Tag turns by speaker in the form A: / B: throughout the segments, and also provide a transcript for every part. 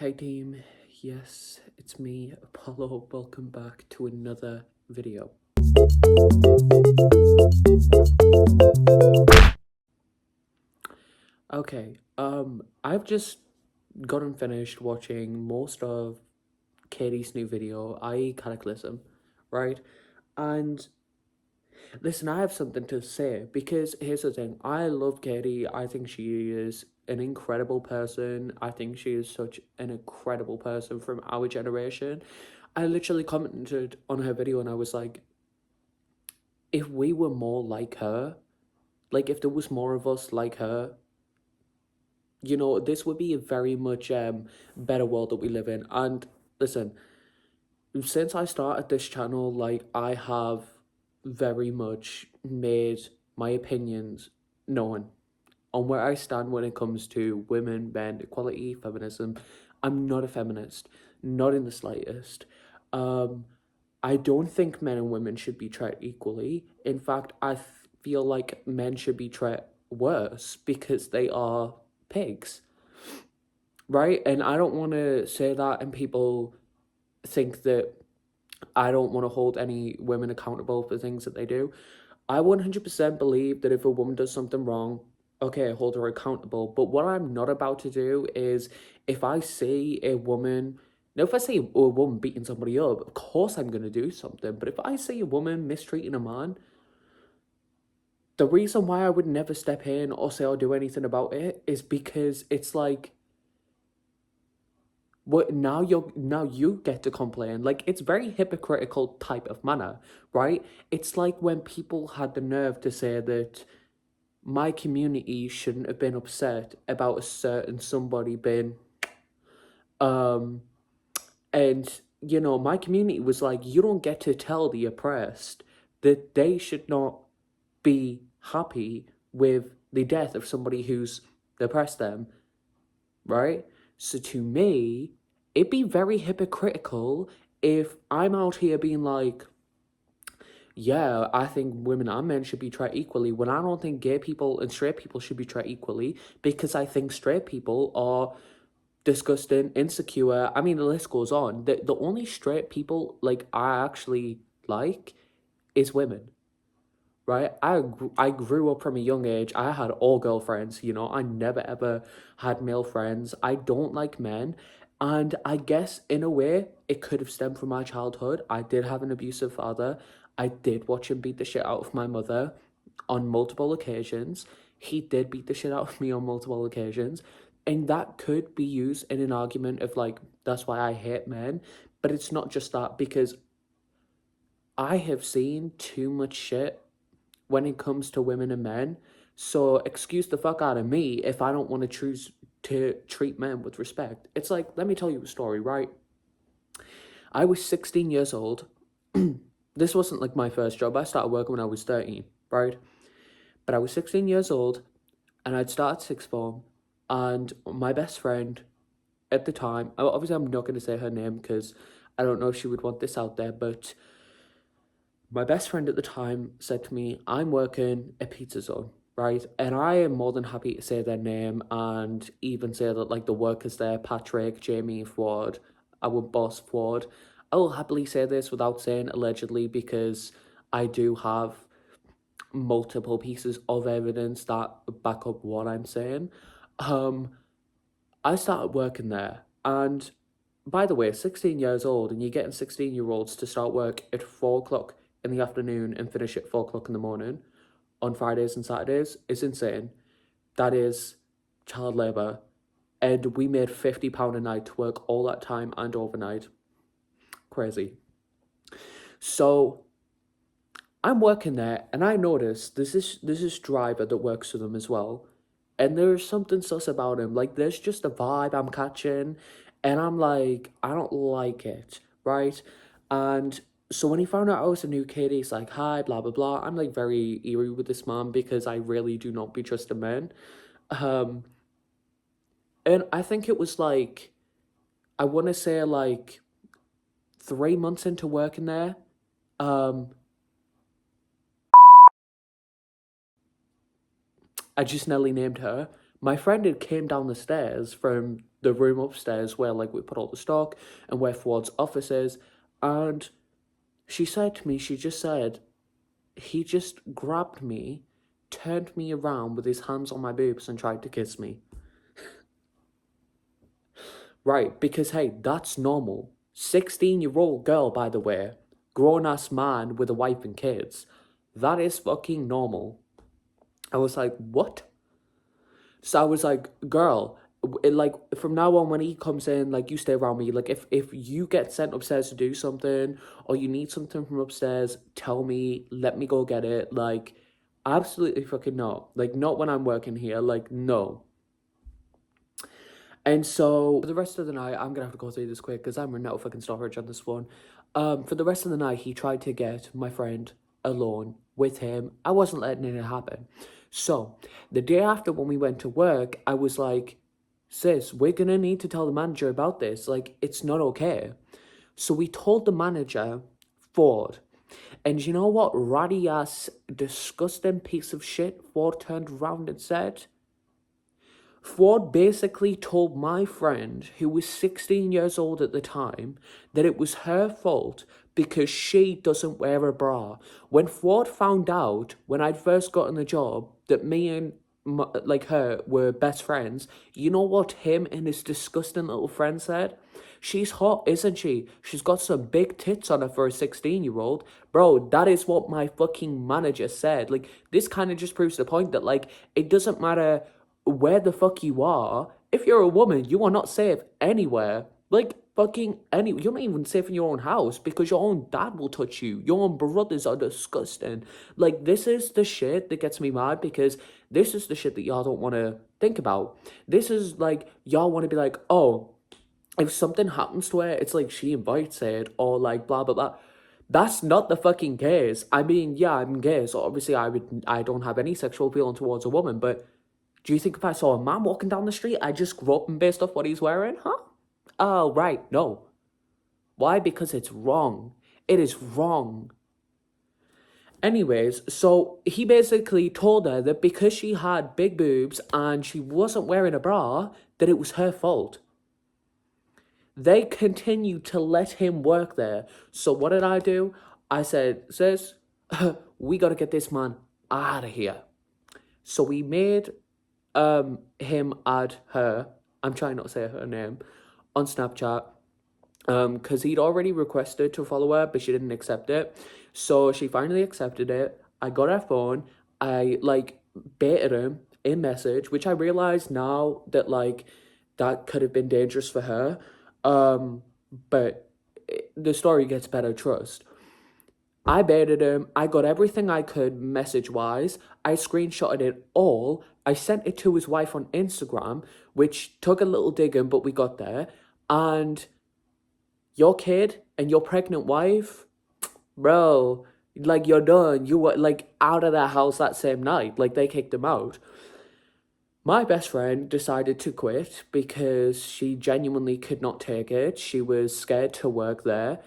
A: Hey team, yes, it's me, Apollo. Welcome back to another video. Okay, I've just gotten finished watching most of Katie's new video, i.e. Cataclysm, right? And listen, I have something to say because here's the thing. I love Katie. I think she is an incredible person. I think she is such an incredible person from our generation. I literally commented on her video and I was like, if we were more like her, like if there was more of us like her, this would be a very much better world that we live in. And listen, since I started this channel, like I have very much made my opinions known on where I stand when it comes to women, men, equality, feminism. I'm not a feminist, not in the slightest. I don't think men and women should be treated equally. In fact, I feel like men should be treated worse because they are pigs, right? And I don't want to say that, and people think that I don't want to hold any women accountable for things that they do. I 100% believe that if a woman does something wrong, okay, hold her accountable. But what I'm not about to do is if I see a woman, now if I see a woman beating somebody up, of course I'm going to do something. But if I see a woman mistreating a man, the reason why I would never step in or say or do anything about it is because it's like, what now you get to complain. Like, it's very hypocritical type of manner, right? It's like when people had the nerve to say that my community shouldn't have been upset about a certain somebody being and my community was like, you don't get to tell the oppressed that they should not be happy with the death of somebody who's oppressed them, right? So to me, it'd be very hypocritical if I'm out here being like, yeah, I think women and men should be treated equally, when I don't think gay people and straight people should be treated equally, because I think straight people are disgusting, insecure. I mean, the list goes on. The only straight people like I actually like is women, right? I grew up from a young age. I had all girlfriends, I never ever had male friends. I don't like men. And I guess in a way, it could have stemmed from my childhood. I did have an abusive father. I did watch him beat the shit out of my mother on multiple occasions. He did beat the shit out of me on multiple occasions. And that could be used in an argument of like, that's why I hate men. But it's not just that, because I have seen too much shit when it comes to women and men. So excuse the fuck out of me if I don't want to choose to treat men with respect. It's like, let me tell you a story, right? I was 16 years old. This wasn't like my first job. I started working when I was 13, right? But I was 16 years old and I'd started sixth form, and my best friend at the time, obviously I'm not going to say her name because I don't know if she would want this out there, but my best friend at the time said to me, I'm working at Pizza Zone, right? And I am more than happy to say their name and even say that like the workers there, Patrick, Jamie, Ford, our boss Ford. I will happily say this without saying allegedly, because I do have multiple pieces of evidence that back up what I'm saying. I started working there, and by the way, 16 years old, and you're getting 16-year-olds to start work at 4 o'clock in the afternoon and finish at 4 o'clock in the morning on Fridays and Saturdays is insane. That is child labour. And we made £50 a night to work all that time and overnight. Crazy. So I'm working there, and I noticed this driver that works for them as well, and there's something sus about him. Like, there's just a vibe I'm catching, and I'm like, I don't like it, right? And so when he found out I was a new kid, he's like, hi, blah blah blah. I'm like very eerie with this man because I really do not be trusting men. Um, and I think it was like, I want to say like 3 months into working there. I just nearly named her. my friend had came down the stairs from the room upstairs where like we put all the stock and where Ford's office is, and she said to me, she just said, he just grabbed me, turned me around with his hands on my boobs and tried to kiss me. Right, because hey, that's normal. 16-year-old girl, by the way, grown-ass man with a wife and kids. That is fucking normal. I was like, what? So I was like, girl, like from now on when he comes in, like you stay around me. Like if you get sent upstairs to do something or you need something from upstairs, tell me, let me go get it. Like, absolutely fucking not. Like, not when I'm working here. Like, no. And so for the rest of the night, I'm gonna have to go through this quick because I'm running out of fucking storage on this one. For the rest of the night, he tried to get my friend alone with him. I wasn't letting it happen. So the day after when we went to work, I was like, sis, we're gonna need to tell the manager about this. Like, it's not okay. So we told the manager, Ford. And you know what ratty ass, disgusting piece of shit Ford turned around and said? Ford basically told my friend, who was 16 years old at the time, that it was her fault because she doesn't wear a bra. When Ford found out, when I'd first gotten the job, that me and like her were best friends, you know what him and his disgusting little friend said? She's hot, isn't she? She's got some big tits on her for a 16-year-old. Bro, that is what my fucking manager said. Like, this kind of just proves the point that, like, it doesn't matter where the fuck you are. If you're a woman, you are not safe anywhere. Like, fucking you're not even safe in your own house because your own dad will touch you. Your own brothers are disgusting. Like, this is the shit that gets me mad because this is the shit that y'all don't want to think about. This is like, y'all want to be like, oh, if something happens to her, it's like she invites it or like blah, blah, blah. That's not the fucking case. I mean, yeah, I'm gay, so obviously I don't have any sexual feeling towards a woman, but do you think if I saw a man walking down the street, I'd just grope him based off what he's wearing? Huh? Oh, right, no. Why? Because it's wrong. It is wrong. Anyways, so he basically told her that because she had big boobs and she wasn't wearing a bra, that it was her fault. They continued to let him work there. So what did I do? I said, sis, we gotta get this man out of here. So we made him add her, I'm trying not to say her name, on Snapchat, because he'd already requested to follow her, but she didn't accept it. So she finally accepted it. I got her phone. I, like, baited him in message, which I realize now that, like, that could have been dangerous for her. But the story gets better, trust. I baited him. I got everything I could message-wise. I screenshotted it all. I sent it to his wife on Instagram, which took a little digging, but we got there. And your kid and your pregnant wife, bro, like, you're done. You were, like, out of their house that same night. Like, they kicked him out. My best friend decided to quit because she genuinely could not take it. She was scared to work there.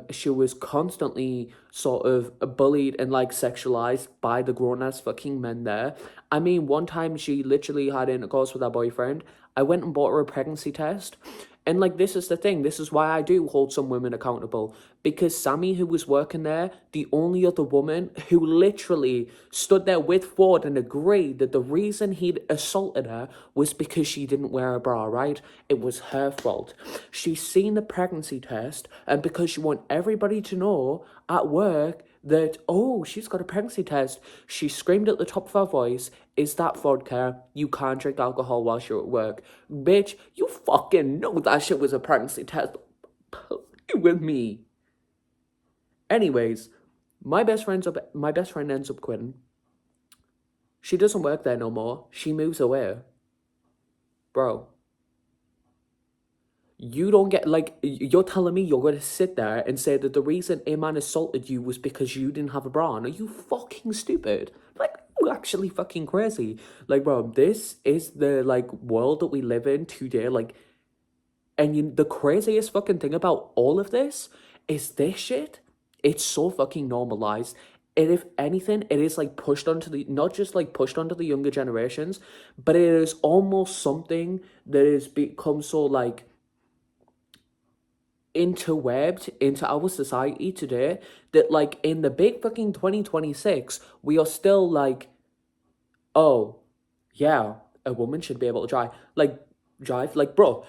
A: She was constantly sort of bullied and like sexualized by the grown-ass fucking men there. I mean, one time she literally had intercourse with her boyfriend. I went and bought her a pregnancy test. And like, this is the thing. This is why I do hold some women accountable. Because Sammy, who was working there, the only other woman who literally stood there with Ford and agreed that the reason he'd assaulted her was because she didn't wear a bra, right? It was her fault. She's seen the pregnancy test, and because she want everybody to know at work that, oh, she's got a pregnancy test, she screamed at the top of her voice, is that vodka? You can't drink alcohol whilst you're at work. Bitch, you fucking know that shit was a pregnancy test. Play with me. Anyways, my best friend ends up quitting. She doesn't work there no more. She moves away. Bro. You don't get, like, you're telling me you're going to sit there and say that the reason a man assaulted you was because you didn't have a bra on? Are you fucking stupid? Like, you're actually fucking crazy. Like, bro, this is the, like, world that we live in today. Like, and the craziest fucking thing about all of this is this shit. It's so fucking normalized. And if anything, it is like pushed onto the, not just like pushed onto the younger generations, but it is almost something that has become so like interwebbed into our society today that like in the big fucking 2026, we are still like, oh, yeah, a woman should be able to drive. Like, bro,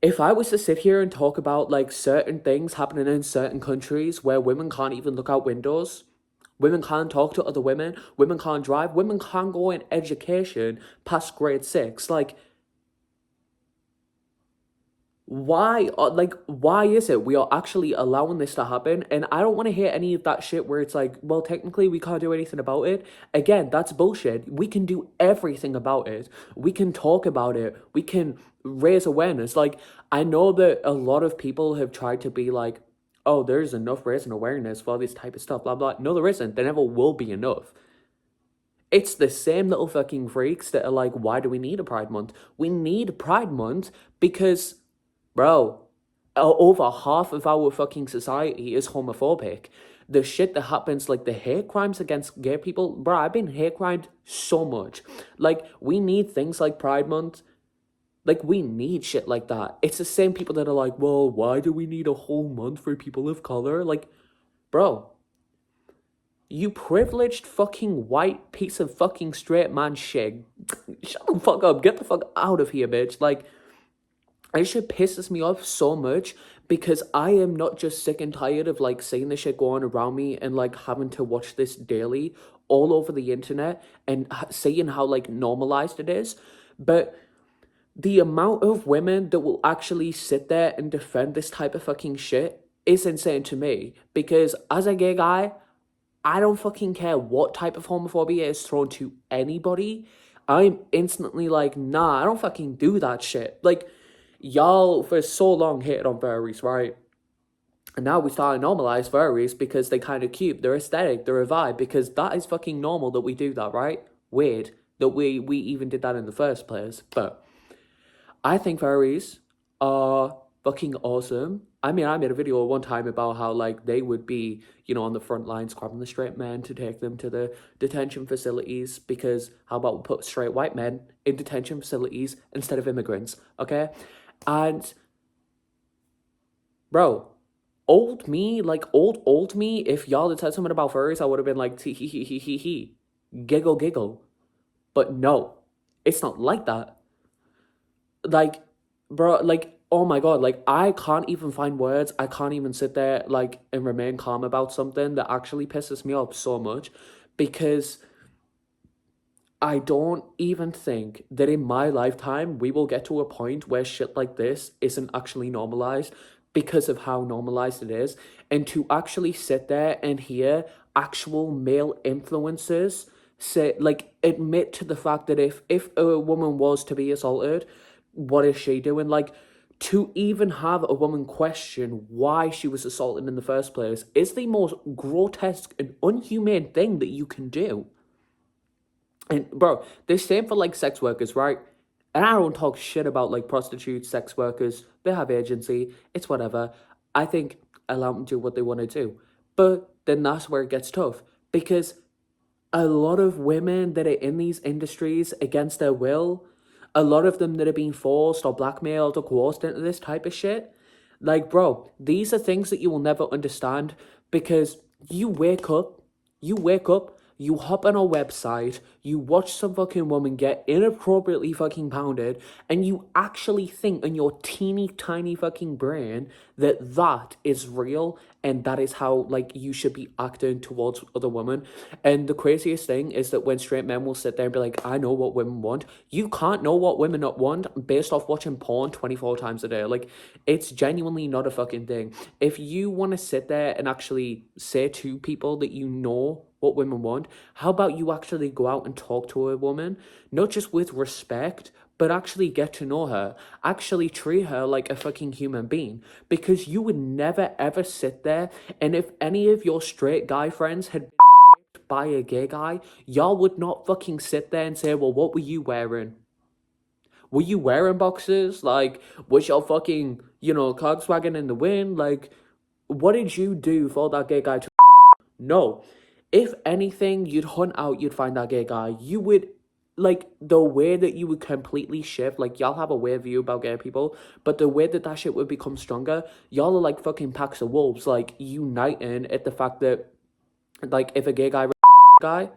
A: if I was to sit here and talk about like certain things happening in certain countries where women can't even look out windows, women can't talk to other women can't drive, women can't go in education past grade 6, like, why is it we are actually allowing this to happen? And I don't want to hear any of that shit where it's like, well, technically we can't do anything about it. Again, that's bullshit. We can do everything about it. We can talk about it. We can raise awareness. Like, I know that a lot of people have tried to be like, oh, there's enough raising awareness for this type of stuff, blah blah. No, there isn't. There never will be enough. It's the same little fucking freaks that are like, why do we need a Pride Month? We need Pride Month because, bro, over half of our fucking society is homophobic. The shit that happens, like the hate crimes against gay people, bro, I've been hate crimed so much. Like, we need things like Pride Month. Like, we need shit like that. It's the same people that are like, well, why do we need a whole month for people of color? Like, bro, you privileged fucking white piece of fucking straight man shit. Shut the fuck up. Get the fuck out of here, bitch. Like, this shit pisses me off so much because I am not just sick and tired of like seeing this shit going around me and like having to watch this daily all over the internet and seeing how like normalized it is, but the amount of women that will actually sit there and defend this type of fucking shit is insane to me because as a gay guy, I don't fucking care what type of homophobia is thrown to anybody. I'm instantly like, nah, I don't fucking do that shit. Like, y'all for so long hated on furries, right? And now we start to normalize furries because they kind of cute, they're aesthetic, they're a vibe, because that is fucking normal that we do that, right? Weird that we even did that in the first place. But I think furries are fucking awesome. I mean, I made a video one time about how like they would be, on the front lines grabbing the straight men to take them to the detention facilities because how about we put straight white men in detention facilities instead of immigrants, okay? And bro, old me, like old me, if y'all had said something about furries, I would have been like tee hee hee hee hee hee. Giggle giggle. But no, it's not like that. Like, bro, like, oh my god, like I can't even find words. I can't even sit there like and remain calm about something that actually pisses me off so much because I don't even think that in my lifetime we will get to a point where shit like this isn't actually normalized because of how normalized it is. And to actually sit there and hear actual male influencers say, like, admit to the fact that if a woman was to be assaulted, what is she doing? Like, to even have a woman question why she was assaulted in the first place is the most grotesque and unhumane thing that you can do. And bro, the same for like sex workers, right? And I don't talk shit about like prostitutes, sex workers. They have agency. It's whatever. I think allow them to do what they want to do. But then that's where it gets tough because a lot of women that are in these industries against their will, a lot of them that are being forced or blackmailed or coerced into this type of shit, like, bro, these are things that you will never understand because you wake up, you hop on a website, you watch some fucking woman get inappropriately fucking pounded, and you actually think in your teeny tiny fucking brain that that is real and that is how like you should be acting towards other women. And the craziest thing is that when straight men will sit there and be like, I know what women want, you can't know what women not want based off watching porn 24 times a day. Like, it's genuinely not a fucking thing. If you want to sit there and actually say to people that you know what women want, how about you actually go out and talk to a woman, not just with respect, but actually get to know her, actually treat her like a fucking human being, because you would never ever sit there, and if any of your straight guy friends had been raped by a gay guy, y'all would not fucking sit there and say, well, what were you wearing? Were you wearing boxers? Like, was your fucking, cogs wagging in the wind? Like, what did you do for that gay guy to? No. if anything, you'd hunt out, you'd find that gay guy. You would, like, the way that you would completely shift, like, y'all have a weird view about gay people, but the way that that shit would become stronger, y'all are like fucking packs of wolves, like, uniting at the fact that, like, if a gay guy guy,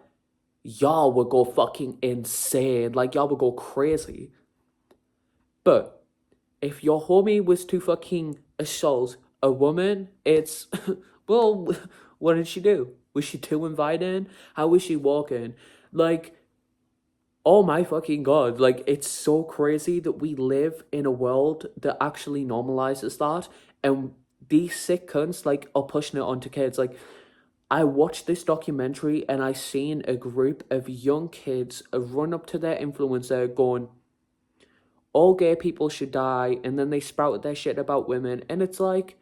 A: y'all would go fucking insane. Like, y'all would go crazy. But if your homie was to fucking assault a woman, it's, well, what did she do? Was she too inviting? How was she walking? Like, oh my fucking god, like, it's so crazy that we live in a world that actually normalizes that, and these sick cunts, like, are pushing it onto kids. Like, I watched this documentary and I seen a group of young kids run up to their influencer going, all gay people should die, and then they sprouted their shit about women, and it's like,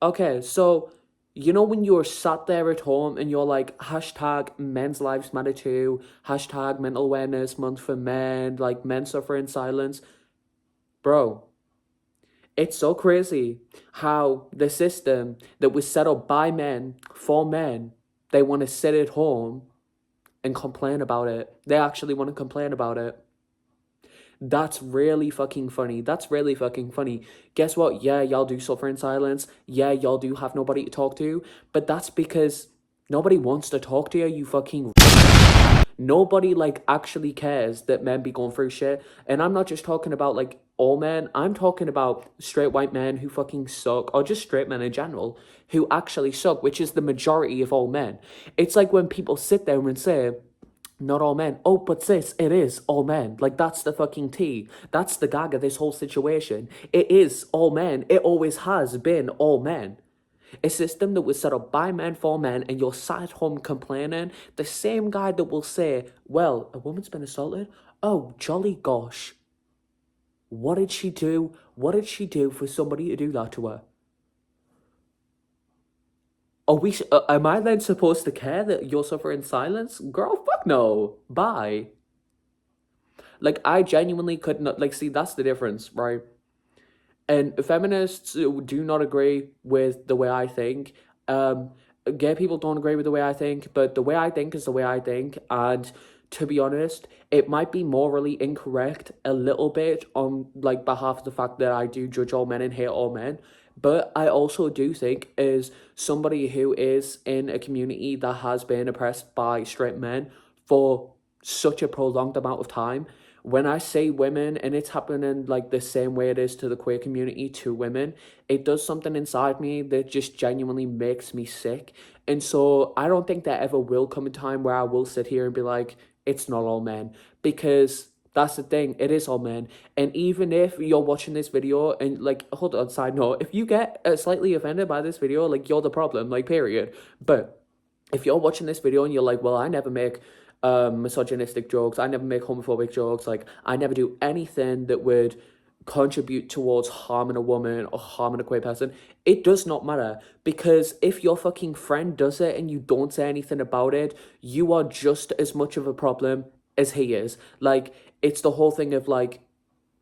A: okay, so, you know when you're sat there at home and you're like, hashtag men's lives matter too, hashtag mental awareness month for men, like, men suffer in silence. Bro, it's so crazy how the system that was set up by men, for men, they want to sit at home and complain about it. They actually want to complain about it. That's really fucking funny. That's really fucking funny. Guess what? Yeah, y'all do suffer in silence. Yeah, y'all do have nobody to talk to. But that's because nobody wants to talk to you, you fucking... Nobody, like, actually cares that men be going through shit. And I'm not just talking about, like, all men. I'm talking about straight white men who fucking suck, or just straight men in general, who actually suck, which is the majority of all men. It's like when people sit there and say, not all men. Oh, but sis, it is all men. Like, that's the fucking tea. That's the gag of this whole situation. It is all men. It always has been all men. A system that was set up by men for men, and you're sat at home complaining. The same guy that will say, well, a woman's been assaulted? Oh, jolly gosh. What did she do? What did she do for somebody to do that to her? Am I then supposed to care that you're suffering in silence? Girl, fuck no. Bye. Like, I genuinely could not, like, see, that's the difference, right? And feminists do not agree with the way I think. Um, Gay people don't agree with the way I think, but the way I think is the way I think. And to be honest, it might be morally incorrect a little bit on, like, behalf of the fact that I do judge all men and hate all men. But I also do think, as somebody who is in a community that has been oppressed by straight men for such a prolonged amount of time, when I say women, and it's happening like the same way it is to the queer community to women, it does something inside me that just genuinely makes me sick. And so I don't think there ever will come a time where I will sit here and be like, it's not all men. Because that's the thing, it is all men. And even if you're watching this video and, like, hold on, side note, if you get slightly offended by this video, like, you're the problem, like, period. But if you're watching this video and you're like, well, I never make misogynistic jokes, I never make homophobic jokes, like, I never do anything that would contribute towards harming a woman or harming a queer person, it does not matter. Because if your fucking friend does it and you don't say anything about it, you are just as much of a problem as he is. Like, it's the whole thing of, like,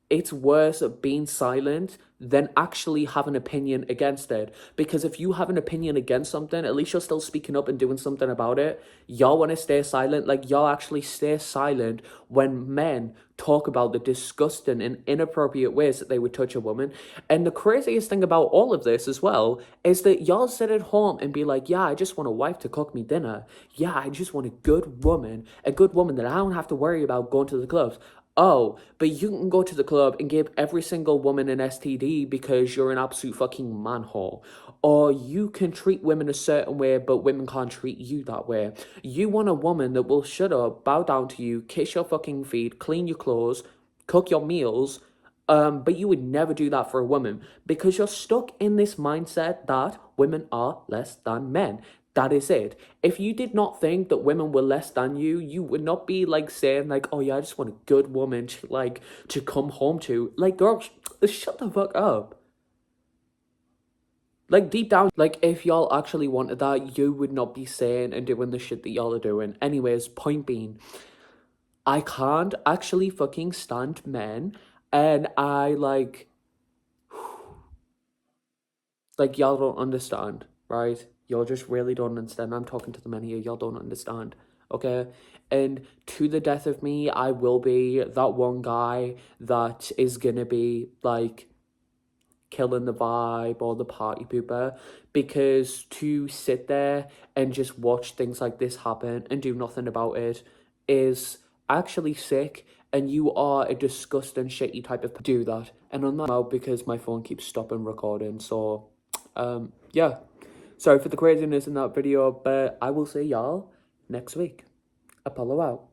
A: it's worse being silent than actually have an opinion against it. Because if you have an opinion against something, at least you're still speaking up and doing something about it. Y'all want to stay silent. Like, y'all actually stay silent when men talk about the disgusting and inappropriate ways that they would touch a woman. And the craziest thing about all of this as well is that y'all sit at home and be like, yeah, I just want a wife to cook me dinner. Yeah, I just want a good woman that I don't have to worry about going to the clubs. Oh, but you can go to the club and give every single woman an STD because you're an absolute fucking manhole. Or you can treat women a certain way, but women can't treat you that way. You want a woman that will shut up, bow down to you, kiss your fucking feet, clean your clothes, cook your meals, but you would never do that for a woman because you're stuck in this mindset that women are less than men. That is it. If you did not think that women were less than you would not be, like, saying, like, oh yeah, I just want a good woman to, like, to come home to. Like, girl, shut the fuck up. Like, deep down, like, if y'all actually wanted that, you would not be saying and doing the shit that y'all are doing. Anyways, point being, I can't actually fucking stand men, and I, like, y'all don't understand, right? Y'all just really don't understand. I'm talking to the many of y'all don't understand. Okay? And to the death of me, I will be that one guy that is gonna be like killing the vibe or the party pooper, because to sit there and just watch things like this happen and do nothing about it is actually sick, and you are a disgusting shitty type of do that. And on that note, because my phone keeps stopping recording, so yeah, sorry for the craziness in that video, but I will see y'all next week. Apollo out.